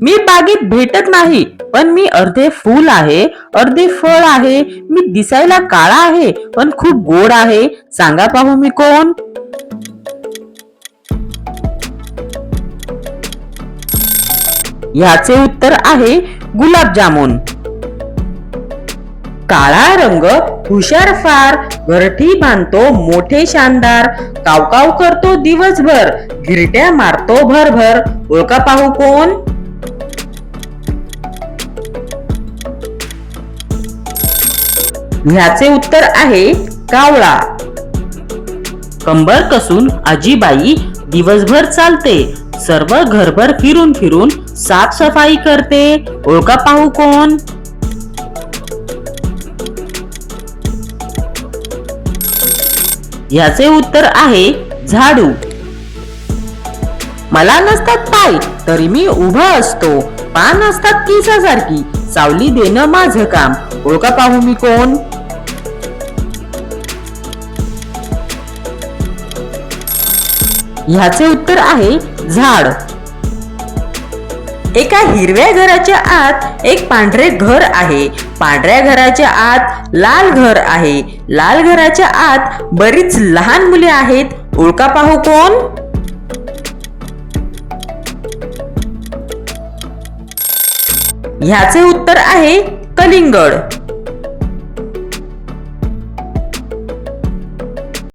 मी बागेत भेटत नाही, पण मी अर्धे फूल आहे, अर्धे फळ आहे. मी दिसायला काळा आहे, पण खूप गोड आहे. सांगा पाहू मी कोण? ह्याचे उत्तर आहे गुलाबजामुन. काळा रंग हुशार फार, घरटी बांधतो मोठे शानदार, कावकाव करतो दिवसभर, घिरट्या मारतो भरभर. ओळखा पाहू कोण? ह्याचे उत्तर आहे कावळा. कंबर कसून आजीबाई दिवसभर चालते, सर्व घरभर फिरून फिरून साफसफाई करते. ओळखा पाहू कोण? याचे उत्तर आहे झाडू. मला नसतात पाय तरी मी उभा असतो, पान असतात केसासारखी, सावली देणं माझं काम. ओळखा पाहू मी कोण? ह्याचे उत्तर आहे झाड. एका हिरव्या घराच्या आत एक पांढरे घर आहे, पांढऱ्या घराच्या आत लाल घर आहे, लाल घराच्या आत बरीच लहान मुले आहेत. ओळखा पाहू कोण? ह्याचे उत्तर आहे कलिंगड.